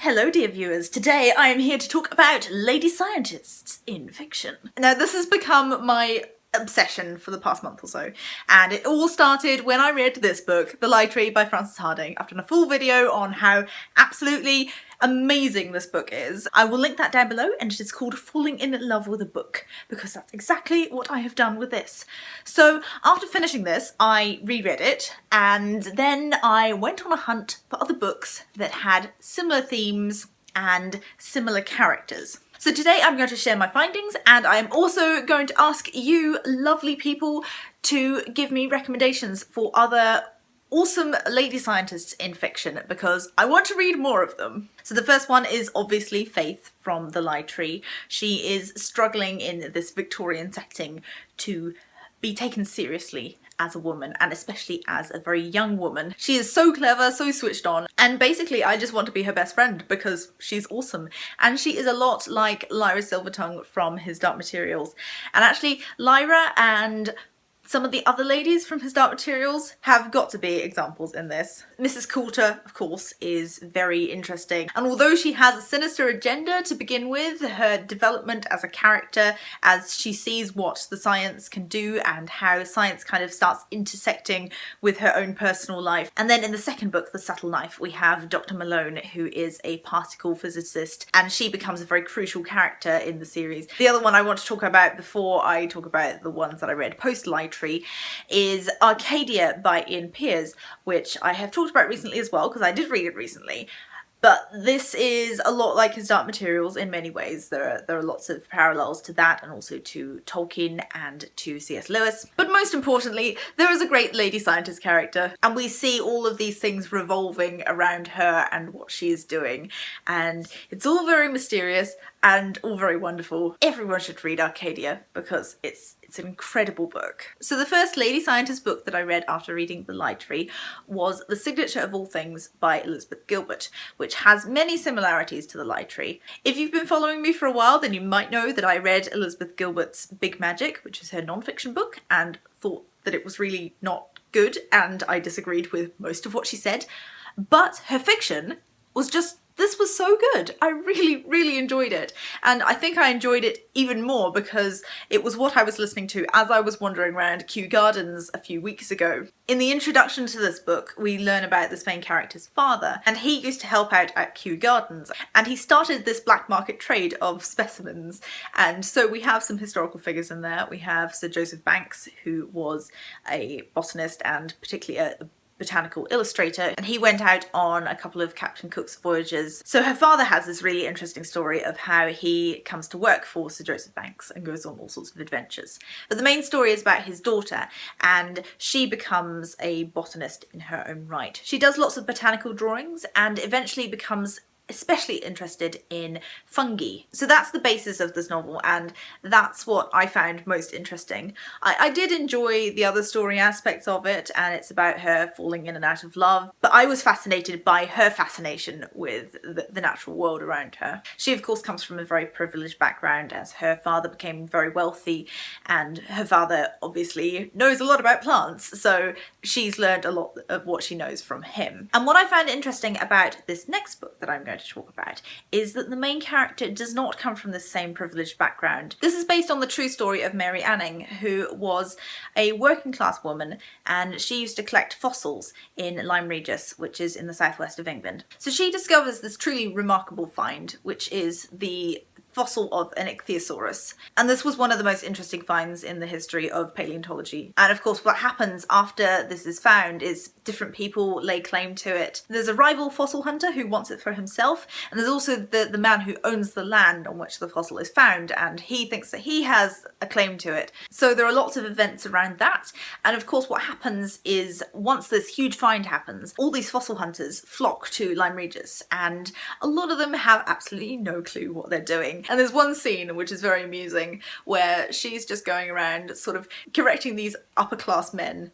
Hello dear viewers, today I am here to talk about lady scientists in fiction. Now this has become my obsession for the past month or so, and it all started when I read this book, The Lie Tree by Frances Hardinge. I've done a full video on how absolutely amazing this book is. I will link that down below, and it is called Falling in Love with a Book, because that's exactly what I have done with this. So after finishing this, I reread it, and then I went on a hunt for other books that had similar themes and similar characters. So today I'm going to share my findings, and I am also going to ask you lovely people to give me recommendations for other awesome lady scientists in fiction, because I want to read more of them. So the first one is obviously Faith from The Lie Tree. She is struggling in this Victorian setting to be taken seriously as a woman, and especially as a very young woman. She is so clever, so switched on, and basically I just want to be her best friend because she's awesome. And she is a lot like Lyra Silvertongue from His Dark Materials. And actually Lyra and some of the other ladies from His Dark Materials have got to be examples in this. Mrs. Coulter, of course, is very interesting, and although she has a sinister agenda to begin with, her development as a character, as she sees what the science can do and how science kind of starts intersecting with her own personal life. And then in the second book, The Subtle Knife, we have Dr. Malone, who is a particle physicist, and she becomes a very crucial character in the series. The other one I want to talk about before I talk about the ones that I read post Lie Tree is Arcadia by Ian Pearce, which I have talked about recently as well because I did read it recently. But this is a lot like His Dark Materials in many ways. There are lots of parallels to that, and also to Tolkien and to C.S. Lewis. But most importantly, there is a great lady scientist character, and we see all of these things revolving around her and what she is doing. And it's all very mysterious and all very wonderful. Everyone should read Arcadia because it's an incredible book. So the first lady scientist book that I read after reading The Lie Tree was The Signature of All Things by Elizabeth Gilbert, which has many similarities to The Lie Tree. If you've been following me for a while, then you might know that I read Elizabeth Gilbert's Big Magic, which is her non-fiction book, and thought that it was really not good, and I disagreed with most of what she said. But her fiction was just, this was so good. I really enjoyed it. And I think I enjoyed it even more because it was what I was listening to as I was wandering around Kew Gardens a few weeks ago. In the introduction to this book, we learn about this main character's father, and he used to help out at Kew Gardens, and he started this black market trade of specimens. And so we have some historical figures in there. We have Sir Joseph Banks, who was a botanist and particularly a botanical illustrator, and he went out on a couple of Captain Cook's voyages. So her father has this really interesting story of how he comes to work for Sir Joseph Banks and goes on all sorts of adventures. But the main story is about his daughter, and she becomes a botanist in her own right. She does lots of botanical drawings and eventually becomes especially interested in fungi. So that's the basis of this novel, and that's what I found most interesting. I did enjoy the other story aspects of it, and it's about her falling in and out of love, but I was fascinated by her fascination with the natural world around her. She of course comes from a very privileged background, as her father became very wealthy, and her father obviously knows a lot about plants, so she's learned a lot of what she knows from him. And what I found interesting about this next book that I'm going to talk about is that the main character does not come from the same privileged background. This is based on the true story of Mary Anning, who was a working class woman, and she used to collect fossils in Lyme Regis, which is in the southwest of England. So she discovers this truly remarkable find, which is the fossil of an ichthyosaurus. And this was one of the most interesting finds in the history of paleontology. And of course what happens after this is found is different people lay claim to it. There's a rival fossil hunter who wants it for himself, and there's also the man who owns the land on which the fossil is found, and he thinks that he has a claim to it. So there are lots of events around that, and of course what happens is once this huge find happens, all these fossil hunters flock to Lyme Regis, and a lot of them have absolutely no clue what they're doing. And there's one scene which is very amusing where she's just going around sort of correcting these upper class men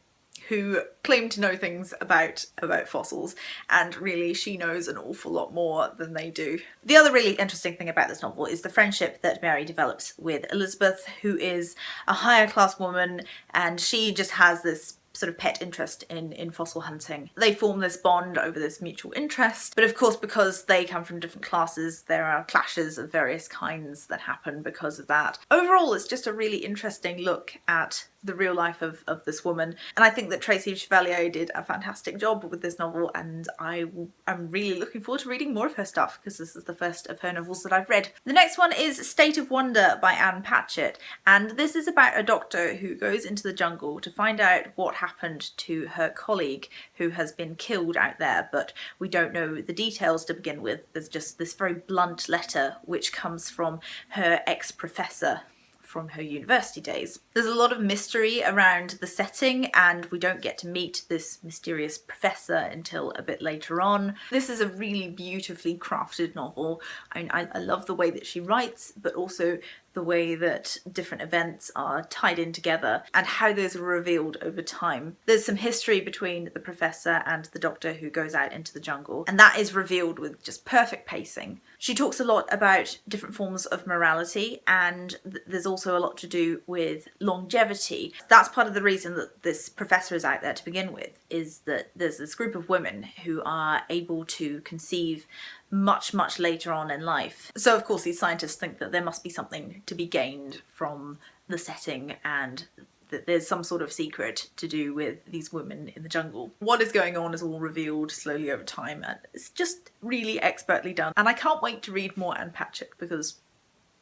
who claim to know things about fossils, and really she knows an awful lot more than they do. The other really interesting thing about this novel is the friendship that Mary develops with Elizabeth, who is a higher class woman, and she just has this sort of pet interest in fossil hunting. They form this bond over this mutual interest, but of course because they come from different classes there are clashes of various kinds that happen because of that. Overall it's just a really interesting look at the real life of this woman, and I think that Tracy Chevalier did a fantastic job with this novel, and I'm really looking forward to reading more of her stuff because this is the first of her novels that I've read. The next one is State of Wonder by Anne Patchett, and this is about a doctor who goes into the jungle to find out what happened to her colleague who has been killed out there, but we don't know the details to begin with. There's just this very blunt letter which comes from her ex-professor from her university days. There's a lot of mystery around the setting, and we don't get to meet this mysterious professor until a bit later on. This is a really beautifully crafted novel. I love the way that she writes, but also the way that different events are tied in together and how those are revealed over time. There's some history between the professor and the doctor who goes out into the jungle, and that is revealed with just perfect pacing. She talks a lot about different forms of morality, and there's also a lot to do with longevity. That's part of the reason that this professor is out there to begin with, is that there's this group of women who are able to conceive much later on in life. So of course these scientists think that there must be something to be gained from the setting, and that there's some sort of secret to do with these women in the jungle. What is going on is all revealed slowly over time, and it's just really expertly done, and I can't wait to read more Anne Patchett because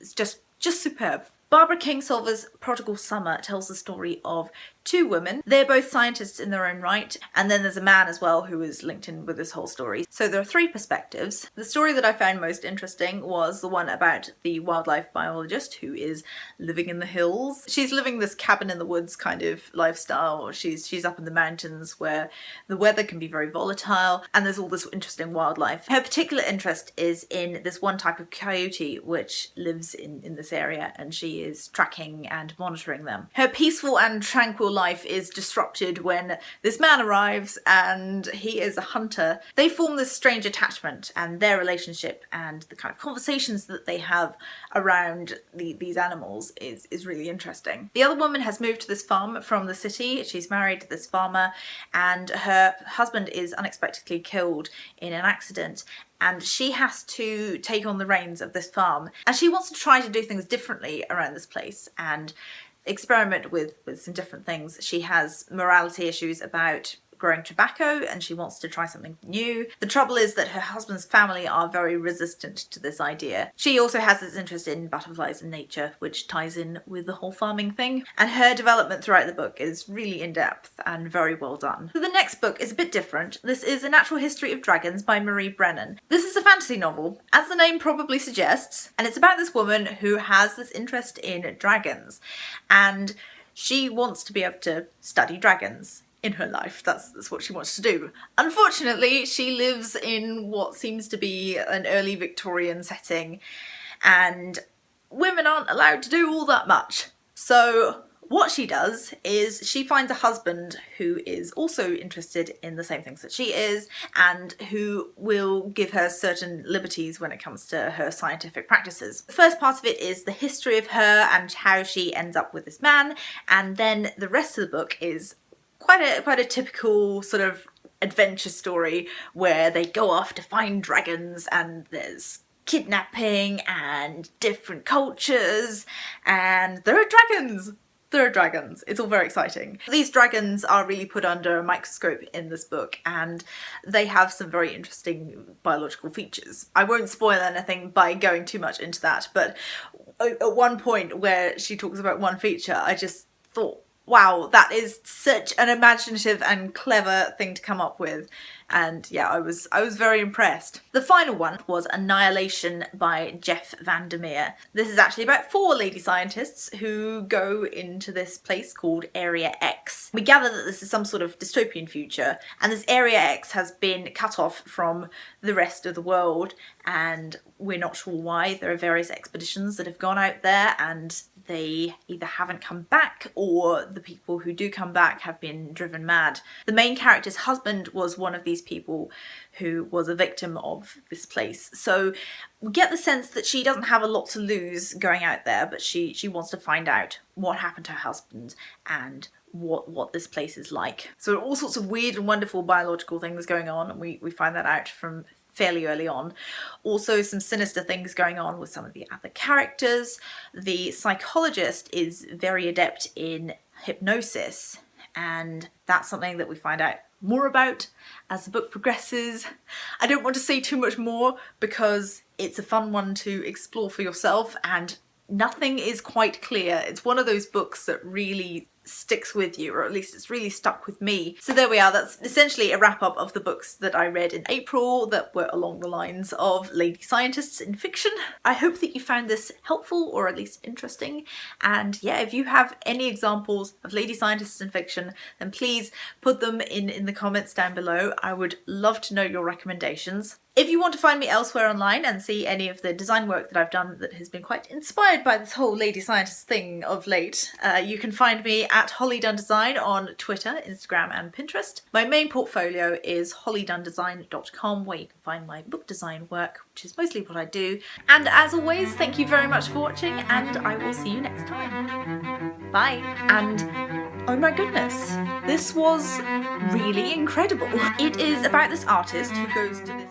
it's just superb. Barbara Kingsolver's Prodigal Summer tells the story of two women. They're both scientists in their own right, and then there's a man as well who is linked in with this whole story. So there are three perspectives. The story that I found most interesting was the one about the wildlife biologist who is living in the hills. She's living this cabin in the woods kind of lifestyle. She's up in the mountains where the weather can be very volatile, and there's all this interesting wildlife. Her particular interest is in this one type of coyote which lives in this area, and she is tracking and monitoring them. Her peaceful and tranquil life is disrupted when this man arrives, and he is a hunter. They form this strange attachment, and their relationship and the kind of conversations that they have around these animals is really interesting. The other woman has moved to this farm from the city. She's married to this farmer, and her husband is unexpectedly killed in an accident, and she has to take on the reins of this farm, and she wants to try to do things differently around this place and experiment with some different things. She has morality issues about growing tobacco, and she wants to try something new. The trouble is that her husband's family are very resistant to this idea. She also has this interest in butterflies and nature, which ties in with the whole farming thing, and her development throughout the book is really in-depth and very well done. So the next book is a bit different. This is A Natural History of Dragons by Marie Brennan. This is a fantasy novel, as the name probably suggests, and it's about this woman who has this interest in dragons, and she wants to be able to study dragons in her life. That's what she wants to do. Unfortunately, she lives in what seems to be an early Victorian setting, and women aren't allowed to do all that much. So what she does is she finds a husband who is also interested in the same things that she is, and who will give her certain liberties when it comes to her scientific practices. The first part of it is the history of her and how she ends up with this man, and then the rest of the book is quite a typical sort of adventure story where they go off to find dragons, and there's kidnapping and different cultures, and there are dragons. There are dragons. It's all very exciting. These dragons are really put under a microscope in this book, and they have some very interesting biological features. I won't spoil anything by going too much into that, but at one point where she talks about one feature, I just thought, wow, that is such an imaginative and clever thing to come up with. And yeah, I was very impressed. The final one was Annihilation by Jeff Vandermeer. This is actually about 4 lady scientists who go into this place called Area X. We gather that this is some sort of dystopian future, and this Area X has been cut off from the rest of the world, and we're not sure why. There are various expeditions that have gone out there, and they either haven't come back, or the people who do come back have been driven mad. The main character's husband was one of these people who was a victim of this place. So we get the sense that she doesn't have a lot to lose going out there, but she wants to find out what happened to her husband and what this place is like. So all sorts of weird and wonderful biological things going on, and we find that out from fairly early on. Also some sinister things going on with some of the other characters. The psychologist is very adept in hypnosis, and that's something that we find out more about as the book progresses. I don't want to say too much more because it's a fun one to explore for yourself and nothing is quite clear. It's one of those books that really sticks with you, or at least it's really stuck with me. So there we are, that's essentially a wrap up of the books that I read in April that were along the lines of lady scientists in fiction. I hope that you found this helpful or at least interesting, and yeah, if you have any examples of lady scientists in fiction, then please put them in the comments down below. I would love to know your recommendations. If you want to find me elsewhere online and see any of the design work that I've done that has been quite inspired by this whole lady scientist thing of late, you can find me at Holly Dunn Design on Twitter, Instagram and Pinterest. My main portfolio is hollydundesign.com, where you can find my book design work, which is mostly what I do. And as always, thank you very much for watching, and I will see you next time. Bye. And oh my goodness, this was really incredible. It is about this artist who goes to this